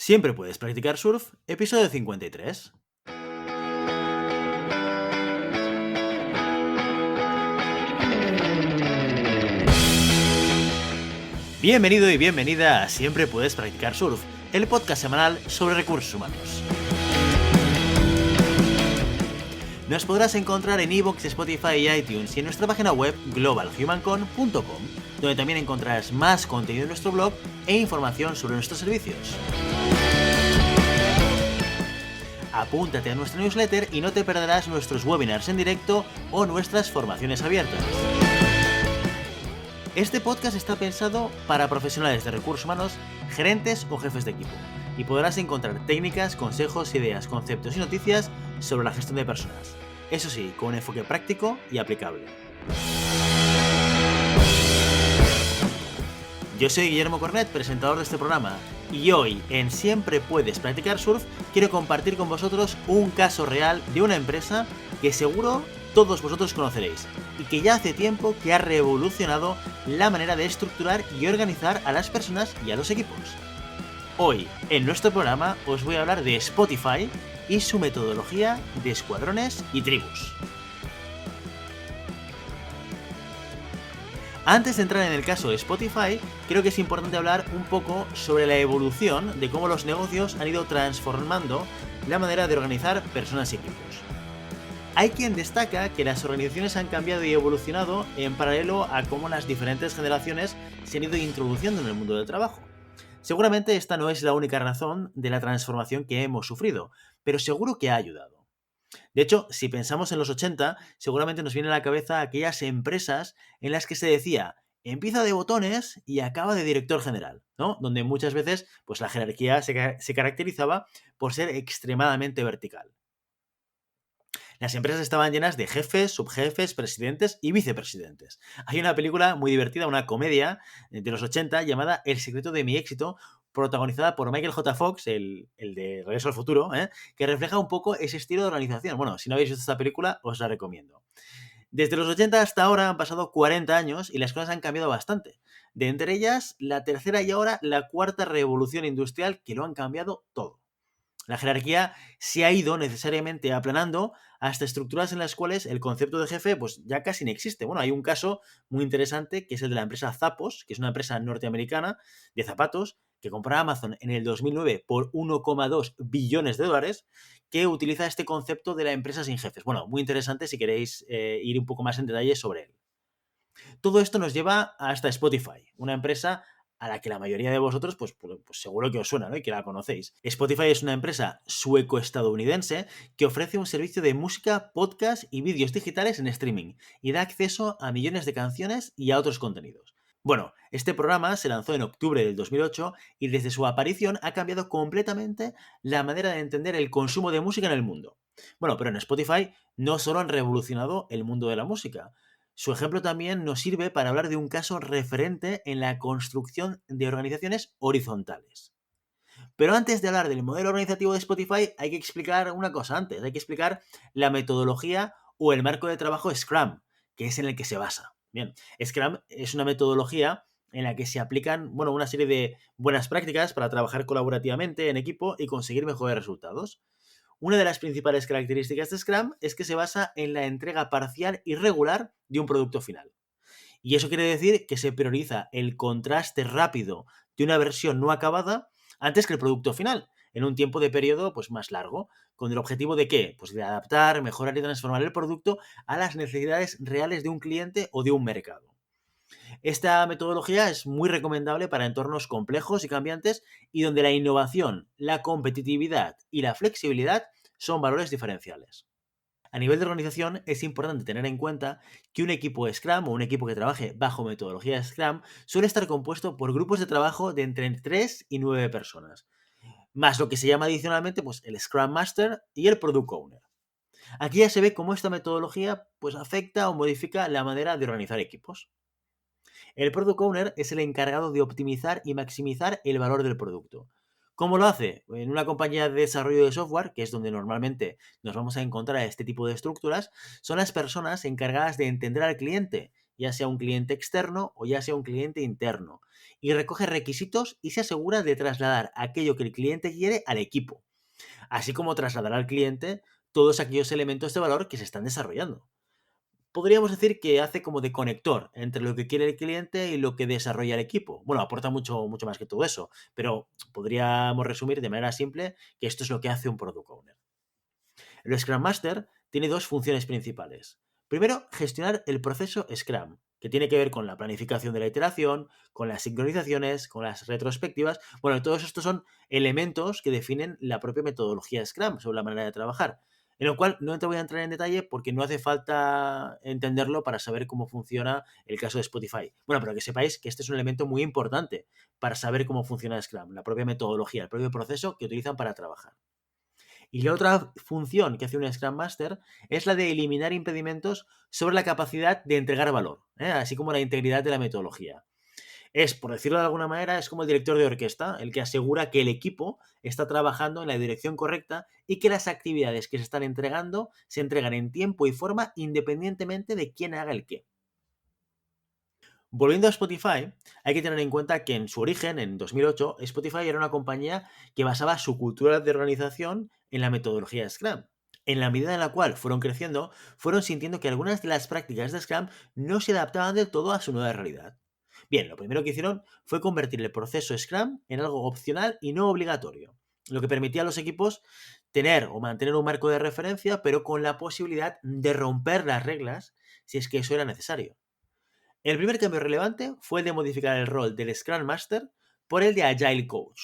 Siempre puedes practicar surf, episodio 53. Bienvenido y bienvenida a Siempre puedes practicar surf, el podcast semanal sobre recursos humanos. Nos podrás encontrar en iVoox, Spotify y iTunes y en nuestra página web globalhumancon.com, donde también encontrarás más contenido en nuestro blog e información sobre nuestros servicios. Apúntate a nuestra newsletter y no te perderás nuestros webinars en directo o nuestras formaciones abiertas. Este podcast está pensado para profesionales de recursos humanos, gerentes o jefes de equipo, y podrás encontrar técnicas, consejos, ideas, conceptos y noticias sobre la gestión de personas. Eso sí, con un enfoque práctico y aplicable. Yo soy Guillermo Cornet, presentador de este programa, y hoy en Siempre puedes practicar surf quiero compartir con vosotros un caso real de una empresa que seguro todos vosotros conoceréis y que ya hace tiempo que ha revolucionado la manera de estructurar y organizar a las personas y a los equipos. Hoy, en nuestro programa, os voy a hablar de Spotify y su metodología de escuadrones y tribus. Antes de entrar en el caso de Spotify, creo que es importante hablar un poco sobre la evolución de cómo los negocios han ido transformando la manera de organizar personas y equipos. Hay quien destaca que las organizaciones han cambiado y evolucionado en paralelo a cómo las diferentes generaciones se han ido introduciendo en el mundo del trabajo. Seguramente esta no es la única razón de la transformación que hemos sufrido, pero seguro que ha ayudado. De hecho, si pensamos en los 80, seguramente nos viene a la cabeza aquellas empresas en las que se decía empieza de botones y acaba de director general, ¿no? Donde muchas veces pues, la jerarquía se caracterizaba por ser extremadamente vertical. Las empresas estaban llenas de jefes, subjefes, presidentes y vicepresidentes. Hay una película muy divertida, una comedia de los 80 llamada El secreto de mi éxito, protagonizada por Michael J. Fox, el de Regreso al Futuro, que refleja un poco ese estilo de organización. Bueno, si no habéis visto esta película, os la recomiendo. Desde los 80 hasta ahora han pasado 40 años y las cosas han cambiado bastante. De entre ellas, la tercera y ahora la cuarta revolución industrial que lo han cambiado todo. La jerarquía se ha ido necesariamente aplanando hasta estructuras en las cuales el concepto de jefe pues ya casi no existe. Bueno, hay un caso muy interesante que es el de la empresa Zappos, que es una empresa norteamericana de zapatos que compró Amazon en el 2009 por 1,2 billones de dólares, que utiliza este concepto de la empresa sin jefes. Bueno, muy interesante si queréis ir un poco más en detalle sobre él. Todo esto nos lleva hasta Spotify, una empresa a la que la mayoría de vosotros pues seguro que os suena, ¿no? Y que la conocéis. Spotify es una empresa sueco-estadounidense que ofrece un servicio de música, podcast y vídeos digitales en streaming y da acceso a millones de canciones y a otros contenidos. Bueno, este programa se lanzó en octubre del 2008 y desde su aparición ha cambiado completamente la manera de entender el consumo de música en el mundo. Bueno, pero en Spotify no solo han revolucionado el mundo de la música. Su ejemplo también nos sirve para hablar de un caso referente en la construcción de organizaciones horizontales. Pero antes de hablar del modelo organizativo de Spotify, hay que explicar una cosa antes. Hay que explicar la metodología o el marco de trabajo Scrum, que es en el que se basa. Bien, Scrum es una metodología en la que se aplican, una serie de buenas prácticas para trabajar colaborativamente en equipo y conseguir mejores resultados. Una de las principales características de Scrum es que se basa en la entrega parcial y regular de un producto final. Y eso quiere decir que se prioriza el contraste rápido de una versión no acabada antes que el producto final, en un tiempo de periodo pues, más largo, con el objetivo de ¿qué? Pues de adaptar, mejorar y transformar el producto a las necesidades reales de un cliente o de un mercado. Esta metodología es muy recomendable para entornos complejos y cambiantes y donde la innovación, la competitividad y la flexibilidad son valores diferenciales. A nivel de organización es importante tener en cuenta que un equipo Scrum o un equipo que trabaje bajo metodología Scrum suele estar compuesto por grupos de trabajo de entre 3 y 9 personas, más lo que se llama adicionalmente pues, el Scrum Master y el Product Owner. Aquí ya se ve cómo esta metodología pues, afecta o modifica la manera de organizar equipos. El Product Owner es el encargado de optimizar y maximizar el valor del producto. ¿Cómo lo hace? En una compañía de desarrollo de software, que es donde normalmente nos vamos a encontrar este tipo de estructuras, son las personas encargadas de entender al cliente ya sea un cliente externo o ya sea un cliente interno, y recoge requisitos y se asegura de trasladar aquello que el cliente quiere al equipo, así como trasladar al cliente todos aquellos elementos de valor que se están desarrollando. Podríamos decir que hace como de conector entre lo que quiere el cliente y lo que desarrolla el equipo. Bueno, aporta mucho más que todo eso, pero podríamos resumir de manera simple que esto es lo que hace un Product Owner. El Scrum Master tiene dos funciones principales. Primero, gestionar el proceso Scrum, que tiene que ver con la planificación de la iteración, con las sincronizaciones, con las retrospectivas. Bueno, todos estos son elementos que definen la propia metodología Scrum sobre la manera de trabajar, en lo cual no te voy a entrar en detalle porque no hace falta entenderlo para saber cómo funciona el caso de Spotify. Bueno, pero que sepáis que este es un elemento muy importante para saber cómo funciona Scrum, la propia metodología, el propio proceso que utilizan para trabajar. Y la otra función que hace un Scrum Master es la de eliminar impedimentos sobre la capacidad de entregar valor, así como la integridad de la metodología. Es, por decirlo de alguna manera, es como el director de orquesta, el que asegura que el equipo está trabajando en la dirección correcta y que las actividades que se están entregando se entregan en tiempo y forma independientemente de quién haga el qué. Volviendo a Spotify, hay que tener en cuenta que en su origen, en 2008, Spotify era una compañía que basaba su cultura de organización en la metodología de Scrum. En la medida en la cual fueron creciendo, fueron sintiendo que algunas de las prácticas de Scrum no se adaptaban del todo a su nueva realidad. Bien, lo primero que hicieron fue convertir el proceso Scrum en algo opcional y no obligatorio, lo que permitía a los equipos tener o mantener un marco de referencia, pero con la posibilidad de romper las reglas si es que eso era necesario. El primer cambio relevante fue el de modificar el rol del Scrum Master por el de Agile Coach.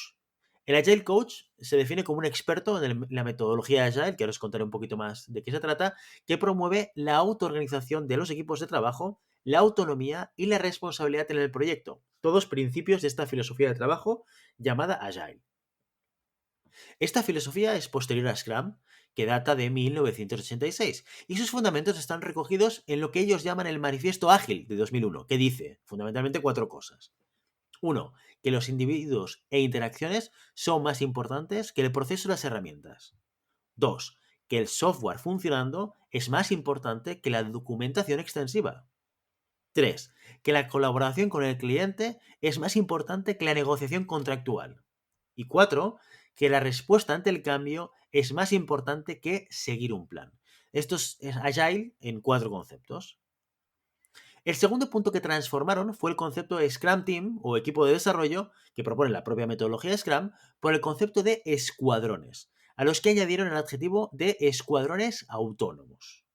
El Agile Coach se define como un experto en la metodología Agile, que ahora os contaré un poquito más de qué se trata, que promueve la autoorganización de los equipos de trabajo, la autonomía y la responsabilidad en el proyecto. Todos principios de esta filosofía de trabajo llamada Agile. Esta filosofía es posterior a Scrum, que data de 1986, y sus fundamentos están recogidos en lo que ellos llaman el Manifiesto Ágil de 2001, que dice fundamentalmente cuatro cosas. 1. Que los individuos e interacciones son más importantes que el proceso y las herramientas. 2. Que el software funcionando es más importante que la documentación extensiva. 3. Que la colaboración con el cliente es más importante que la negociación contractual. Y 4. Que la respuesta ante el cambio es más importante que seguir un plan. Esto es Agile en cuatro conceptos. El segundo punto que transformaron fue el concepto de Scrum Team o equipo de desarrollo, que propone la propia metodología Scrum, por el concepto de escuadrones, a los que añadieron el adjetivo de escuadrones autónomos.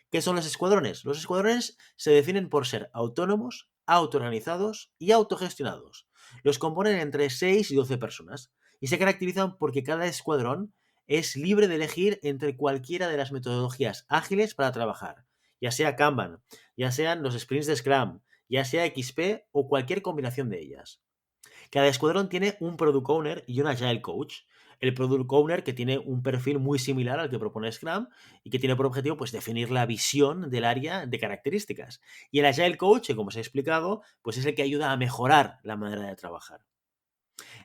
¿Qué son los escuadrones? Los escuadrones se definen por ser autónomos, autoorganizados y autogestionados. Los componen entre 6 y 12 personas y se caracterizan porque cada escuadrón es libre de elegir entre cualquiera de las metodologías ágiles para trabajar, ya sea Kanban, ya sean los sprints de Scrum, ya sea XP o cualquier combinación de ellas. Cada escuadrón tiene un Product Owner y un Agile Coach. El Product Owner que tiene un perfil muy similar al que propone Scrum y que tiene por objetivo pues, definir la visión del área de características. Y el Agile Coach, que como os he explicado, pues es el que ayuda a mejorar la manera de trabajar.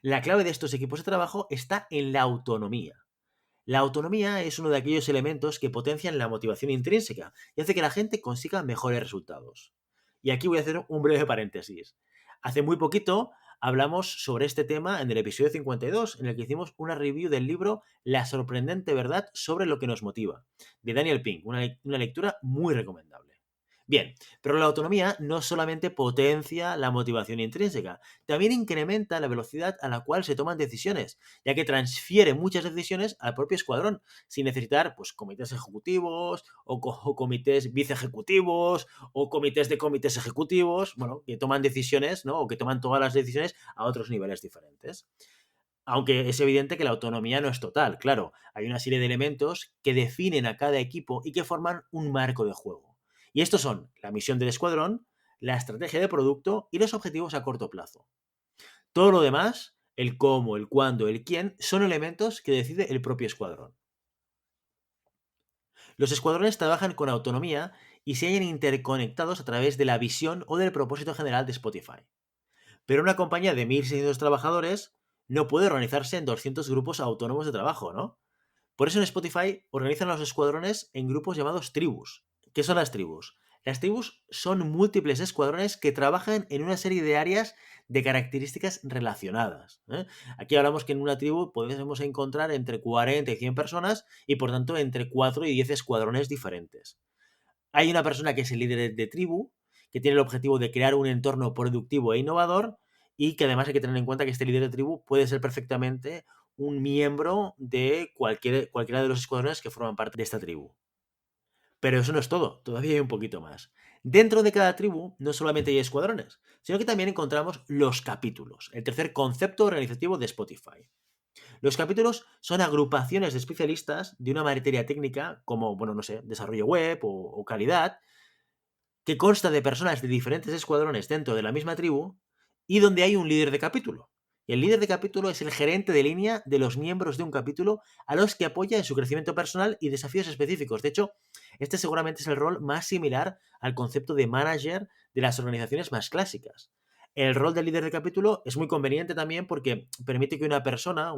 La clave de estos equipos de trabajo está en la autonomía. La autonomía es uno de aquellos elementos que potencian la motivación intrínseca y hace que la gente consiga mejores resultados. Y aquí voy a hacer un breve paréntesis. Hace muy poquito hablamos sobre este tema en el episodio 52, en el que hicimos una review del libro La sorprendente verdad sobre lo que nos motiva, de Daniel Pink, una lectura muy recomendable. Bien, pero la autonomía no solamente potencia la motivación intrínseca, también incrementa la velocidad a la cual se toman decisiones, ya que transfiere muchas decisiones al propio escuadrón, sin necesitar pues, comités ejecutivos o comités viceejecutivos o comités de comités ejecutivos, bueno, que toman decisiones, ¿no? O que toman todas las decisiones a otros niveles diferentes. Aunque es evidente que la autonomía no es total, claro, hay una serie de elementos que definen a cada equipo y que forman un marco de juego. Y estos son la misión del escuadrón, la estrategia de producto y los objetivos a corto plazo. Todo lo demás, el cómo, el cuándo, el quién, son elementos que decide el propio escuadrón. Los escuadrones trabajan con autonomía y se hallan interconectados a través de la visión o del propósito general de Spotify. Pero una compañía de 1.600 trabajadores no puede organizarse en 200 grupos autónomos de trabajo, ¿no? Por eso en Spotify organizan a los escuadrones en grupos llamados tribus. ¿Qué son las tribus? Las tribus son múltiples escuadrones que trabajan en una serie de áreas de características relacionadas. Aquí hablamos que en una tribu podemos encontrar entre 40 y 100 personas y por tanto entre 4 y 10 escuadrones diferentes. Hay una persona que es el líder de tribu, que tiene el objetivo de crear un entorno productivo e innovador y que además hay que tener en cuenta que este líder de tribu puede ser perfectamente un miembro de cualquiera de los escuadrones que forman parte de esta tribu. Pero eso no es todo, todavía hay un poquito más. Dentro de cada tribu no solamente hay escuadrones, sino que también encontramos los capítulos, el tercer concepto organizativo de Spotify. Los capítulos son agrupaciones de especialistas de una materia técnica como, desarrollo web o calidad, que consta de personas de diferentes escuadrones dentro de la misma tribu y donde hay un líder de capítulo. Y el líder de capítulo es el gerente de línea de los miembros de un capítulo a los que apoya en su crecimiento personal y desafíos específicos. De hecho, este seguramente es el rol más similar al concepto de manager de las organizaciones más clásicas. El rol del líder de capítulo es muy conveniente también porque permite que una persona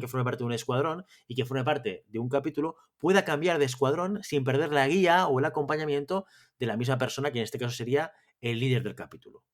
que forme parte de un escuadrón y que forme parte de un capítulo, pueda cambiar de escuadrón sin perder la guía o el acompañamiento de la misma persona, que en este caso sería el líder del capítulo.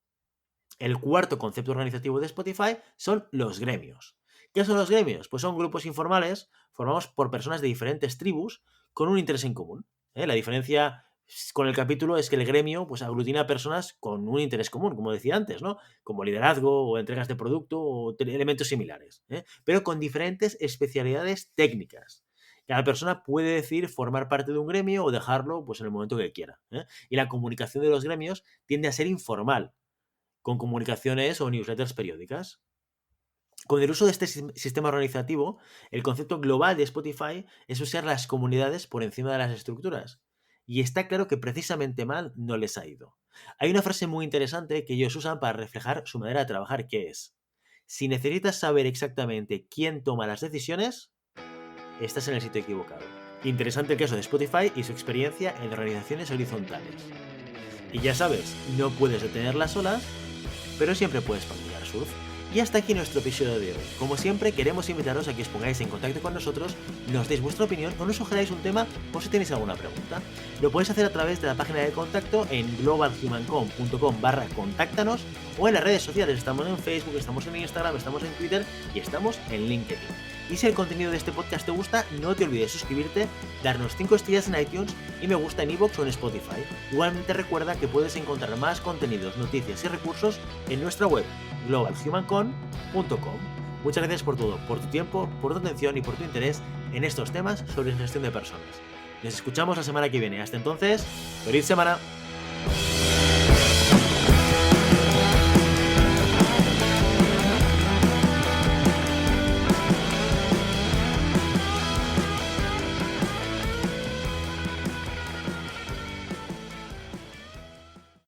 El cuarto concepto organizativo de Spotify son los gremios. ¿Qué son los gremios? Pues son grupos informales formados por personas de diferentes tribus con un interés en común. La diferencia con el capítulo es que el gremio pues aglutina a personas con un interés común, como decía antes, ¿no? Como liderazgo o entregas de producto o elementos similares, pero con diferentes especialidades técnicas. Cada persona puede decidir formar parte de un gremio o dejarlo pues, en el momento que quiera. Y la comunicación de los gremios tiende a ser informal, con comunicaciones o newsletters periódicas. Con el uso de este sistema organizativo, el concepto global de Spotify es usar las comunidades por encima de las estructuras. Y está claro que precisamente mal no les ha ido. Hay una frase muy interesante que ellos usan para reflejar su manera de trabajar, que es: si necesitas saber exactamente quién toma las decisiones, estás en el sitio equivocado. Interesante el caso de Spotify y su experiencia en organizaciones horizontales. Y ya sabes, no puedes detener las olas, pero siempre puedes practicar surf. Y hasta aquí nuestro episodio de hoy. Como siempre, queremos invitaros a que os pongáis en contacto con nosotros, nos deis vuestra opinión o nos sugeráis un tema o si tenéis alguna pregunta. Lo podéis hacer a través de la página de contacto en globalhumancom.com/contáctanos o en las redes sociales. Estamos en Facebook, estamos en Instagram, estamos en Twitter y estamos en LinkedIn. Y si el contenido de este podcast te gusta, no te olvides suscribirte, darnos 5 estrellas en iTunes y me gusta en iVoox o en Spotify. Igualmente recuerda que puedes encontrar más contenidos, noticias y recursos en nuestra web globalhumancom.com. Muchas gracias por todo, por tu tiempo, por tu atención y por tu interés en estos temas sobre gestión de personas. Nos escuchamos la semana que viene. Hasta entonces, ¡feliz semana!